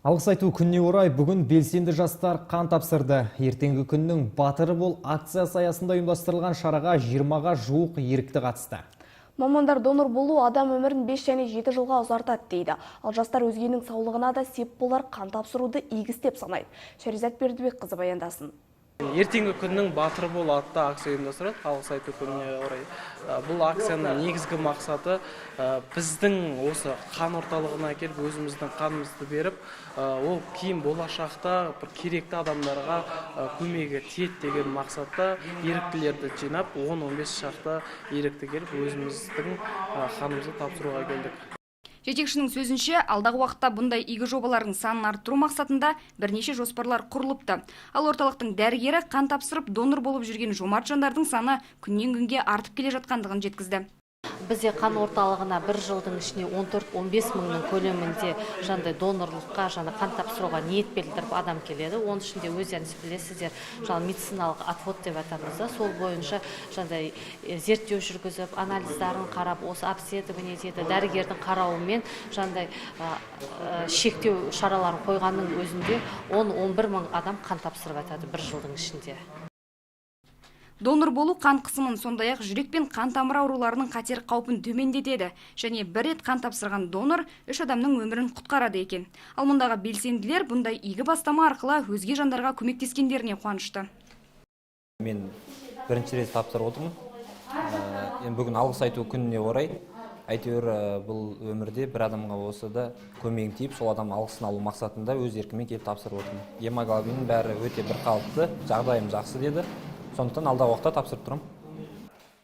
Алғыс айту күніне орай бүгін белсенді жастар қан тапсырды. Ертеңгі күннің батыры бол акциясы аясында ұйымдастырылған шараға 20-ға жуық ерікті қатысты. Мамандар донор болу адам өмірін 5 және 7 жылға ұзартады дейді. Ал жастар өзгенің саулығына да сеп болар қан тапсыруды игі істеп санайды. Шеризат Бердібекқызы баяндасын. Ертеңгі күннің батыры бол атты акция ұйымдастырылды. Алғыс айту күніне орай. Бұл акцияның негізгі мақсаты біздің осы қан орталығына келіп өзіміздің қанымызды беріп, ол кейін болашақта бір керекті адамдарға көмегі тиеді деген мақсатта еріктілерді жинап, 10-15 шақты ерікті келіп өзіміздің қанымызды тапсыруға келдік. Жетекшінің сөзінше, алдағы уақытта бұндай игі жобалардың санын арттыру мақсатында бірнеше жоспарлар құрылыпты. Ал орталықтың дәрігері қан тапсырып донор болып жүрген жомарт жандардың саны күннен күнге артып келе жатқандығын жеткізді. Бізде қан орталығына бір жылдың ішіне 14-15 мыңның көлемінде жандай донорлыққа, қан тапсыруға ниет білдіріп адам келеді. Оның ішінде өздеріңіз білесіздер, медициналық отвод деп атамыз, сол бойынша жандай зерттеу жүргізіп, анализдарын қарап, осы обследование етеді, дәрігердің қарауымен жандай шектеу шараларын қойғанның өзінде 10-11 мың адам қан тапсырып атады бір жылдың ішінде. Донор болу қан қысымын, сондай-ақ жүрек пен қан тамыры ауруларының қатер қаупін төмендетеді. Және бір рет қан тапсырған донор 3 адамның өмірін құтқарады екен. Ал мұндағы белсенділер бұндай игі бастама арқылы өзге жандарға көмектескендеріне қуанышты. Мен бірінші рет тапсырып отырмын. Бүгін алғыс айту күніне орай. Әйтеуір бұл өмірде бір адамға болса да көмегін тиіп, сол адам алғысын алу мақсатында өз еркімен келіп тапсырып отырмын. Гемоглобиннің бәрі өте бір қалыпты, жағдайым жақсы деді. Сондықтан алдағы уақытта тапсырып тұрмын.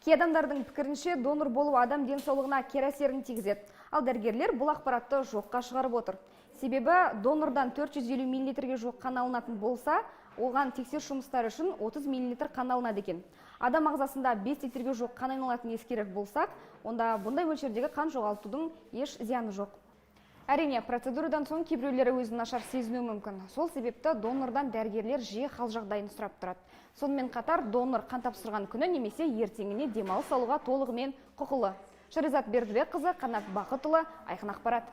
Кей адамдардың пікірінше донор болу адам денсаулығына кері әсерін тигізеді. Ал дәрігерлер бұл ақпаратты жоққа шығарып отыр. Себебі донордан 450 мл жоқ қан алынатын болса, оған тексеріс жұмыстары үшін 30 мл қан алынады екен. Адам ағзасында 5 литрге жоқ қан айналатын ескерер болсақ, онда бұндай мөлшердегі қан жоғалтудың еш зияны жоқ. Әрине, процедурадан соң кейбіреулері өзін нашар сезінуі мүмкін. Сол себепті донордан дәрігерлер жиі хал жағдайын сұрап тұрады. Сонымен қатар донор қан тапсырған күні немесе ертеңіне демалыс алуға толығымен құқылы. Шеризат Бердібекқызы, Қанат Бақытұлы, Айқын ақпарат.